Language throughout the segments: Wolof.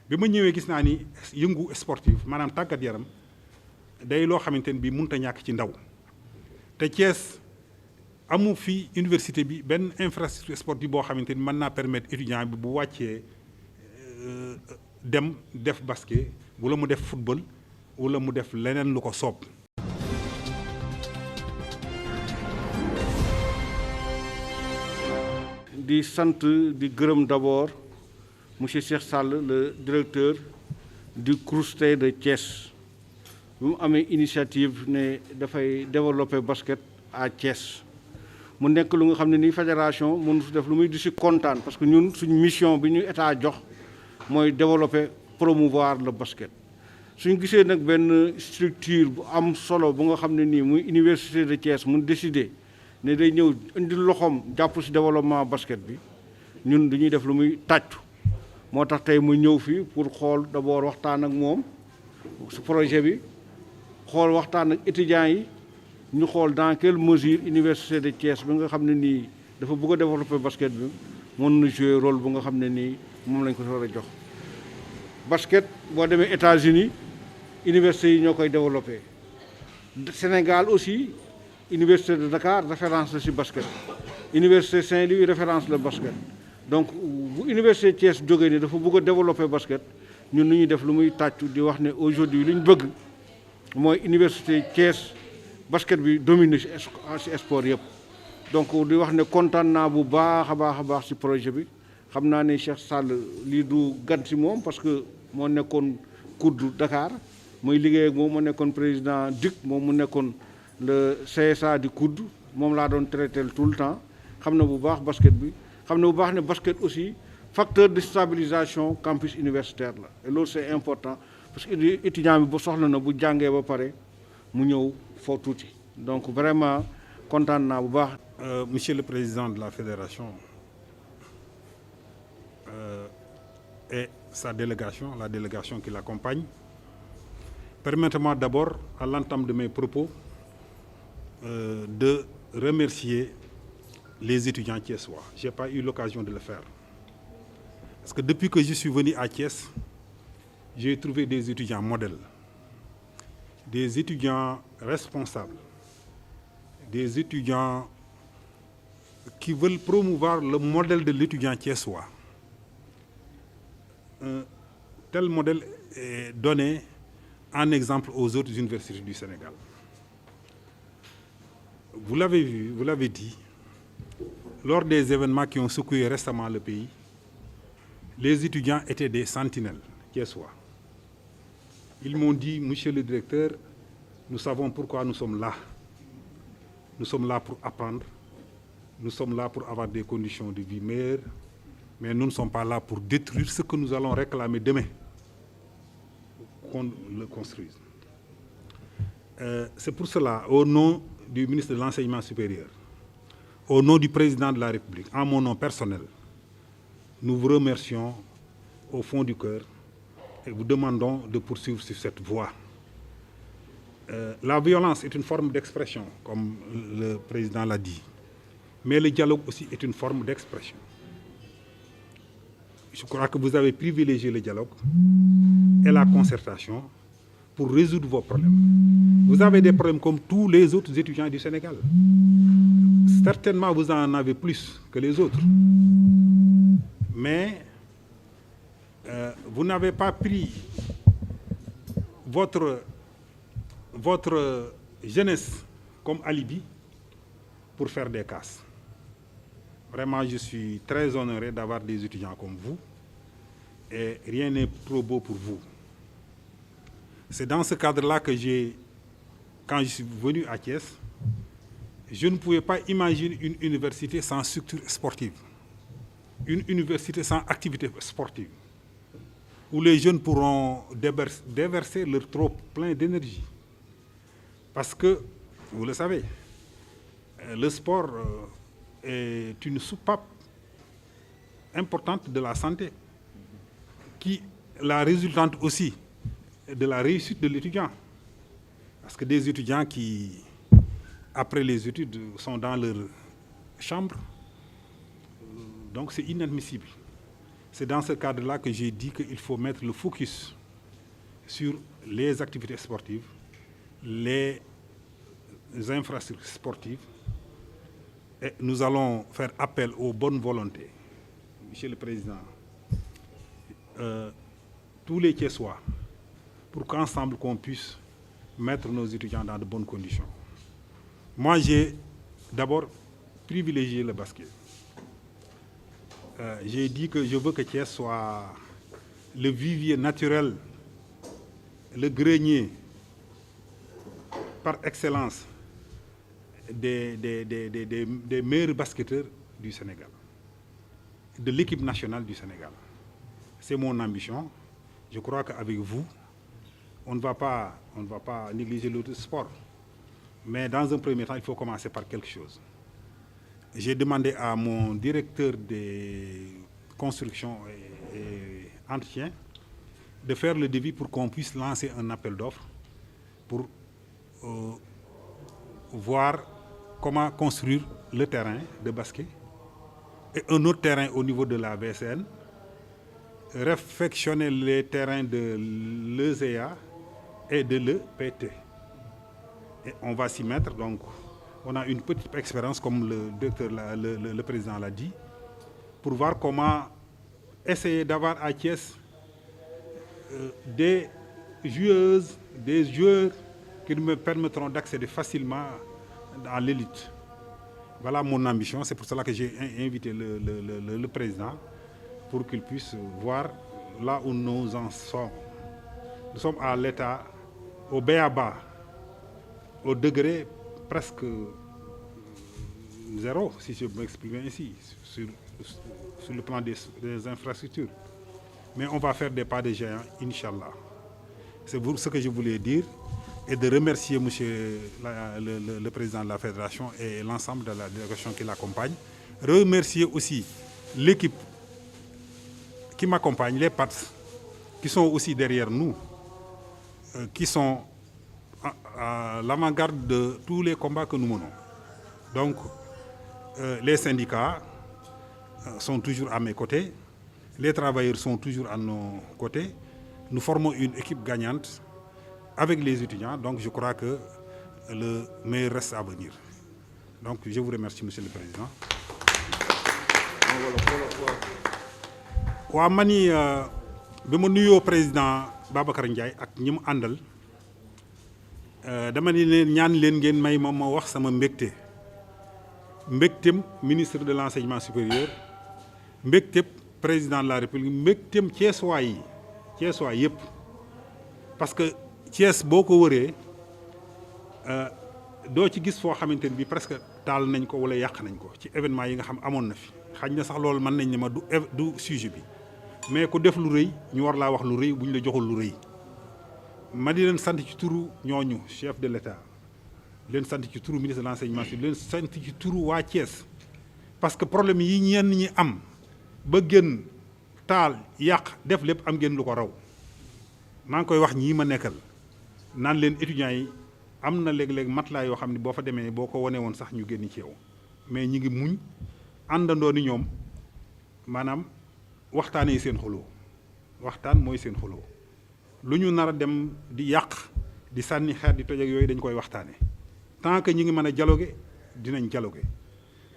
bi ma ñëwee gis naa ni yëngu sportif maanaam tàggat yaram day loo xamante ne bii mënut a ñàkk ci ndaw te Thiès amu fi université bi benn infrastructure sportive boo xamante ni mën naa permettre étudiant bi bu wàccee dem def basket wala mu def football wala mu def leneen lu ko soob. di sant di gërëm d'abord monsieur Cheikh Sall le directeur du CROUSTEI de Thiès bi mu amee initiative ne dafay développer basket à Thiès mu nekk lu nga xam ne nii fédération mënu si def lu muy di si kontaan parce que ñun suñu mission bi ñu état jox mooy développer promouvoir le basket. suñu gisee nag benn structure bu am solo bu nga xam ne nii muy université de Thiès mun décider ne day ñëw indi loxoom jàpp si développement basket bi ñun dañuy def lu muy tàccu moo tax tey mu ñëw fii pour xool d'abord waxtaan ak moom su projet bi xool waxtaan ak étudiants yi ñu xool dans quelle mesure université de Thiès bi nga xam ne nii dafa bëgg a développer basket bi mën na jouer rôle bu nga xam ne nii moom lañ ko war a jox. basket boo demee États-Unis universités yi ñoo koy développer Sénégal aussi université de Dakar référence la ci basket université Saint-Louis référence la basket donc bu université Thiès jógee ni dafa bëgg a développer basket ñun nu ñuy def lu muy tàccu di wax ne aujourd'hui li ñu bëgg mooy université Thiès basket bi domine ci sport yëpp. donc di wax ne kontaan naa bu baax a baax ci projet bi xam naa ne Cheikh Sall lii du gan ci moom parce que moo nekkoon COUD Dakar mooy liggéey ak moom moo nekkoon président DUC moom mu nekkoon le CSA du COUD moom laa doon traité tout le temps xam na bu baax basket bi xam na bu baax ne basket aussi facteur de stabilisation campus universitaire la et loolu c'est important parce que étudiant bi ba soxla na bu jàngee ba pare mu ñëw foo tuuti donc vraiment kontaan naa bu baax. Monsieur le président de la fédération et sa délégation, la délégation qui l'accompagne, permettez-moi d'abord, à l'entame de mes propos, de remercier les étudiants thiessois. Je n'ai pas eu l'occasion de le faire. Parce que depuis que je suis venu à Thiès, j'ai trouvé des étudiants modèles, des étudiants responsables, des étudiants qui veulent promouvoir le modèle de l'étudiant thiessois. Un tel modèle est donné en exemple aux autres universités du Sénégal. Vous l'avez vu, vous l'avez dit, lors des événements qui ont secoué récemment le pays, les étudiants étaient des sentinelles thiessois. Ils m'ont dit, monsieur le directeur, nous savons pourquoi nous sommes là. Nous sommes là pour apprendre, nous sommes là pour avoir des conditions de vie meilleures, mais nous ne sommes pas là pour détruire ce que nous allons réclamer demain, qu'on le construise. C'est pour cela, au nom du ministre de l'Enseignement supérieur, au nom du président de la République, en mon nom personnel, nous vous remercions au fond du cœur et vous demandons de poursuivre sur cette voie. La violence est une forme d'expression, comme le président l'a dit, mais le dialogue aussi est une forme d'expression. Je crois que vous avez privilégié le dialogue et la concertation pour résoudre vos problèmes. Vous avez des problèmes comme tous les autres étudiants du Sénégal. Certainement, vous en avez plus que les autres. Mais vous n'avez pas pris votre jeunesse comme alibi pour faire des casses. Vraiment, je suis très honoré d'avoir des étudiants comme vous et rien n'est trop beau pour vous. C'est dans ce cadre-là que quand je suis venu à Thiès, je ne pouvais pas imaginer une université sans structure sportive, une université sans activité sportive, où les jeunes pourront déverser leur trop plein d'énergie. Parce que, vous le savez, le sport est une soupape importante de la santé, qui la résultante aussi de la réussite de l'étudiant. Parce que des étudiants qui, après les études, sont dans leur chambre, donc c'est inadmissible. C'est dans ce cadre-là que j'ai dit qu'il faut mettre le focus sur les activités sportives, les infrastructures sportives. Et nous allons faire appel aux bonnes volontés. Monsieur le Président, tous les Thiessois, pour qu'ensemble qu'on puisse mettre nos étudiants dans de bonnes conditions. Moi, j'ai d'abord privilégié le basket. J'ai dit que je veux que Thiès soit le vivier naturel, le grenier par excellence des meilleurs basketteurs du Sénégal, de l'équipe nationale du Sénégal. C'est mon ambition. Je crois qu'avec vous, on ne va pas négliger l'autre sport. Mais dans un premier temps, il faut commencer par quelque chose. J'ai demandé à mon directeur des constructions et entretien de faire le devis pour qu'on puisse lancer un appel d'offres pour voir comment construire le terrain de basket et un autre terrain au niveau de la VCN, réfectionner les terrains de l'ESEA et de l'EPT. Et on va s'y mettre, donc on a une petite expérience, comme le directeur, le président l'a dit, pour voir comment essayer d'avoir à Thiès des joueuses, des joueurs qui me permettront d'accéder facilement à l'élite. Voilà mon ambition, c'est pour cela que j'ai invité le président pour qu'il puisse voir là où nous en sommes. Nous sommes à l'état, au b.a.-ba, au degré presque zéro, si je m'exprime ainsi, sur le plan des infrastructures. Mais on va faire des pas de géant, Inch'Allah. C'est ce que je voulais dire, et de remercier monsieur le président de la fédération et l'ensemble de la délégation qui l'accompagne. Remercier aussi l'équipe qui m'accompagne, les PATS, qui sont aussi derrière nous, qui sont à l'avant-garde de tous les combats que nous menons. Donc, les syndicats sont toujours à mes côtés, les travailleurs sont toujours à nos côtés. Nous formons une équipe gagnante avec les étudiants, donc je crois que le meilleur reste à venir. Donc, je vous remercie, monsieur le président. Wa mani bima nuyo président Babacar Ndiaye ak ñim andal dama ni leen ñaan leen ngeen may ma wax sama mbekté ministre de l'enseignement supérieur mbekté président de la république mbektem Thiessois yépp parce que Thiès boko wëré do ci gis fo xamanteni bi presque taal nañ ko wala yàq nañ ko ci événement yi nga xam amon na fi xagn na sax lool man nañ ni ma du sujet bi mais ku def lu reuy ñu war la wax lu reuy buñ la joxul lu reuy ma di leen sant ci turu ñooñu chef de l'État leen sant ci turu ministre de l'enseignement supérieur leen sant ci turu waa Thiès parce que problème yi ñenn ñi am ba gën taal yàq def lépp am ngeen lu ko raw maa ngi koy wax ñii ma nekkal naan leen étudiants yi am na léeg-léeg matelas yoo xam ne boo fa demee boo ko wane woon sax ñu génn ci yow mais ñi ngi muñ àndandoo ni ñoom maanaam waxtaanee seen xuloo waxtaan mooy seen xuloo lu ñu nar a dem di yàq di sànni xeer di toj ak yooyu dañ koy waxtaanee tant que ñi ngi mën a dialoguer dinañ dialoguer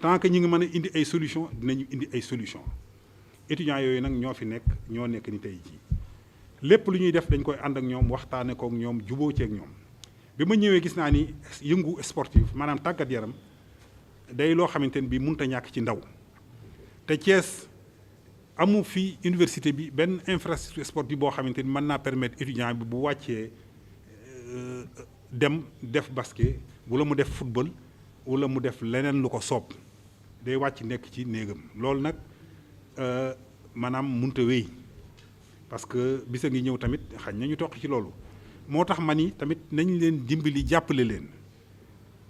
tant que ñi ngi mën a indi ay solution dinañu indi ay solution étudiants yooyu nag ñoo fi nekk ñoo nekk ni tey jii lépp lu ñuy def dañ koy ànd ak ñoom waxtaane kook ñoom juboo ceeg ñoom bi ma ñëwee gis naa ni yëngu sportif maanaam tàggat yaram day loo xamante ne bii mënut a ñàkk ci ndaw te Thiès amu fi université bi benn infrastructure sportive boo xamante ni mën naa permettre étudiant bi bu wàccee dem def basket wala mu def football wala mu def leneen lu ko soob day wàcc nekk ci néegam loolu nag maanaam mënut a wéy parce que bisa ngi ñëw tamit xañ nañu toq ci loolu moo tax ma ni tamit nañ leen dimbali jàppale leen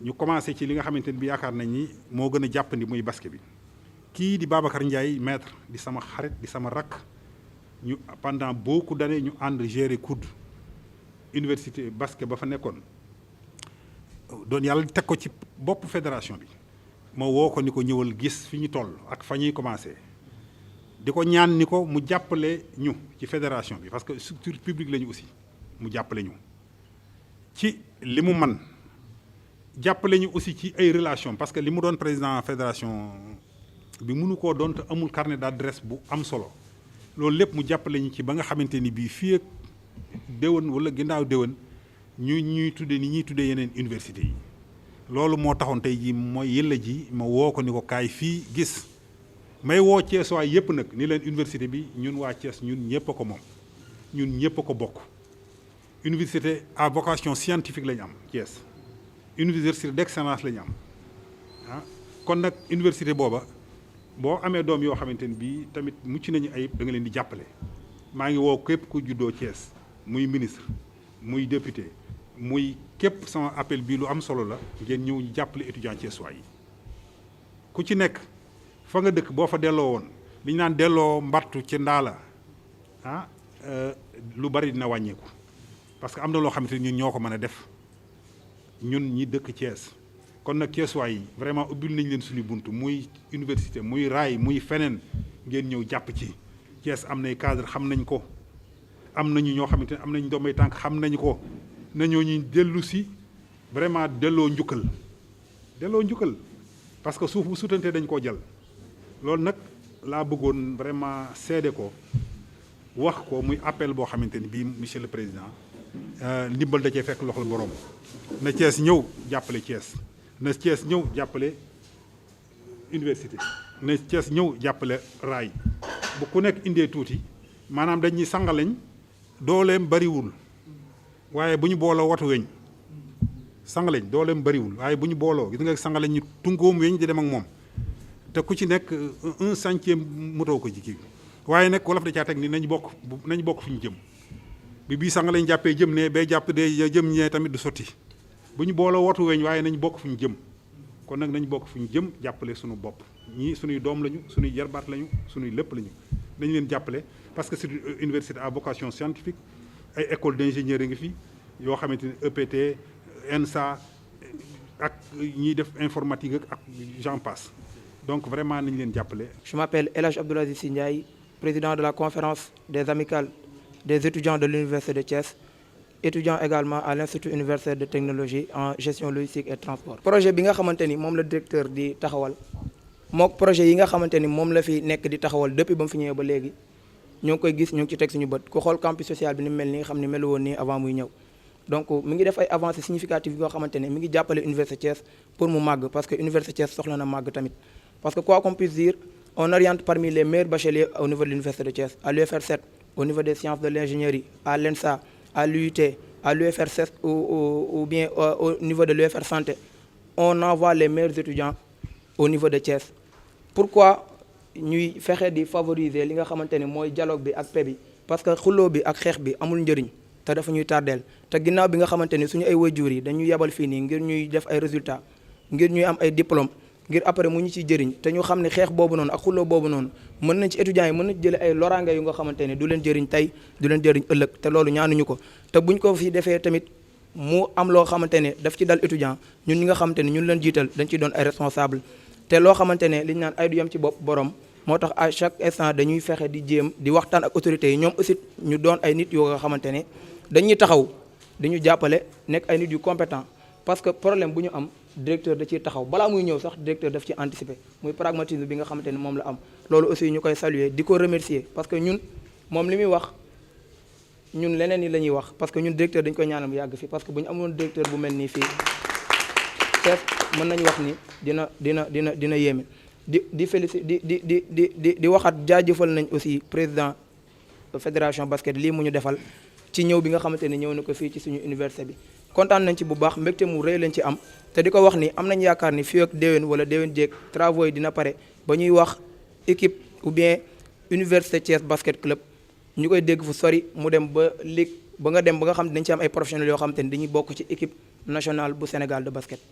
ñu commencé ci li nga xamante ni bi yaakaar nañ ni moo gën a jàppandi muy basket bi kii di Babacar Ndiaye maître di sama xarit di sama rakk ñu pendant beaucoup d'années ñu ànd gérer COUD université basket ba fa nekkoon doon yàlla teg ko ci bopp fédération bi ma woo ko ni ko ñëwal gis fi ñu toll ak fa ñuy commencé di ko ñaan ni ko mu jàppale ñu ci fédération bi parce que structure publique lañu aussi mu jàppale ñu ci li mu man jàppale ñu aussi ci ay relation parce que li mu doon président fédération bi mënu koo doon te amul carnet d'adresse bu am solo loolu lépp mu jàppale ñu ci ba nga xamante ni bii fii ak déwén wala ginnaaw déwén ñuy tuddee ni ñuy tuddee yeneen université yi loolu moo taxoon tey jii mooy yëlla ji ma woo ko ni ko kaay fii gis may woo Thiès waay yëpp nag ni leen université bi ñun waa Thiès ñun ñëpp a ko moom ñun ñëpp a ko bokk université à vocation scientifique la ñu am Thiès université d'excellence la ñu am ah kon nag université booba boo amee doom yoo xamante ni bii tamit mucc nañu ayib da nga leen di jàppale maa ngi woo képp ku juddoo Thiès muy ministre muy député muy képp sama appel bii lu am solo la ngeen ñëw ñu jàppale étudiant Thiès waay yi ku ci nekk fa nga dëkk boo fa delloo woon li ñu naan delloo mbattu ci ndaala ah lu bari dina wàññeeku parce que am na loo xamante ni ñun ñoo ko mën a def ñun ñi dëkk Thiès kon nag Thiès waay yi vraiment ubbil nañ leen suñu bunt muy université muy raay muy feneen ngeen ñëw jàpp ci Thiès am nay cadre xam nañ ko am nañu ñoo xamante ne am nañ ndombay tànk xam nañu ko nañoo ñu dellu si vraiment delloo njukkal parce que suuf bu sutante dañ koo jël loolu nag laa bëggoon vraiment seede ko wax ko muy appel boo xamante ni bii monsieur le président ndimbal da cee fekk loxol borom na Thiès ñëw jàppale Thiès na Thiès ñëw jàppale université na Thiès ñëw jàppale raay bu ku nekk indee tuuti maanaam dañuy sangalañ dooleem bariwul waaye bu ñu booloo watu weñ sangalañ dooleem bariwul waaye bu ñu booloo gis nga sangalañ ñu tungoom weñ di dem ak moom te ku ci nekk 1/100 motoo ko ci kii waaye nag wolof da caa teg ni nañ bokk fu ñu jëm bi bii sangalañ jàppee jëm ne bay jàpp de jëm ñee tamit du sotti bu ñu booloo watu weñ waaye nañ bokk fu ñu jëm kon nag nañ bokk fu ñu jëm jàppale suñu bopp ñii suñuy doom lañu suñuy jarbaat lañu suñuy lépp lañu nañ leen jàppale parce que c'est une université à vocation scientifique ay école d'ingénieur ngi fi yoo xamante ni EPT ENSA ak ñiy def informatique ak j'en passe donc vraiment nañ leen jàppale. Je m'appelle El Hadj Abdoul Aziz Sy Ndiaye, président de la conférence des amicales des étudiants de l'université de Thiès, étudiant également à l'Institut universitaire de technologie en gestion logistique et transport. projet bi nga xamante ni moom la directeur di taxawal mook projet yi nga xamante ni moom la fi nekk di taxawal depuis ba mu fi ñëwee ba léegi ñoo ngi koy gis ñu ngi ci teg suñu bët ku xool campus social bi ni mel ni nga xam ne melu woon nii avant muy ñëw donc mi ngi def ay avancées significatives yoo xamante ne mi ngi jàppale université Thiès pour mu màgg parce que université Thiès soxla na màgg tamit parce que quoi qu'on puisse dire on oriente parmi les meilleurs bacheliers au niveau de l'université de Thiès à l'UFR 7 au niveau des sciences de l'ingénierie à l'ENSA à l'UIT à l'UFR 7 ou bien au niveau de l'UFR santé on envoie les meilleurs étudiants au niveau de Thiès. Pourquoi ñuy fexe di favoriser li nga xamante ne mooy dialogue bi ak paix bi parce que xuloo bi ak xeex bi amul njëriñ te dafa ñuy tardeel te ginnaaw bi nga xamante ne suñu ay waajur yi dañuy yebal fii nii ngir ñuy def ay résultats ngir ñuy am ay diplôme ngir après mu ñu ciy jëriñ te ñu xam ne xeex boobu noonu ak xuloo boobu noonu mën nañ ci étudiants yi mën nañ ci jëlee ay loraange yu nga xamante ne du leen jëriñ tey du leen jëriñ ëllëg te loolu ñaanuñu ko te buñ ko fi defee tamit mu am loo xamante ne daf ci dal étudiant ñun ñi nga xamante ne ñun leen jiital dañ ciy doon ay responsable te loo xamante ne li ñu naan ay du yem ci bopp borom moo tax à chaque instant dañuy fexe di jéem di waxtaan ak autorités yi ñoom aussi ñu doon ay nit yoo nga xamante ne dañuy taxaw di ñu jàppale nekk ay nit yu compétent parce que problème bu ñu am directeur da ciy taxaw balaa muy ñëw sax directeur daf ci anticiper muy pragmatisme bi nga xamante ne moom la am loolu aussi ñu koy saluer di ko remercier parce que ñun moom li muy wax ñun leneen ni la ñuy wax parce que ñun directeur dañu koy ñaanal mu yàgg fii parce que bu ñu amoon directeur bu mel nii fii Thiès mën nañu wax ni dina yéeme di féliciter di waxaat jaajëfal nañ aussi président fédération basket lii mu ñu defal ci ñëw bi nga xamante ne ñëw na ko fii ci suñu université bi kontaan nañ ci bu baax mbégte mu rëy lañ ci am te di ko wax ni am nañ yaakaar ni fii ak déwén wala déwén jéeg travaux yi dina pare ba ñuy wax équipe ou bien université Thiès basket club ñu koy dégg fu sori mu dem ba ligue ba nga dem ba nga xam ne dañ ci am ay professionnels yoo xamante ne dañuy bokk ci équipe nationale bu Sénégal de basket.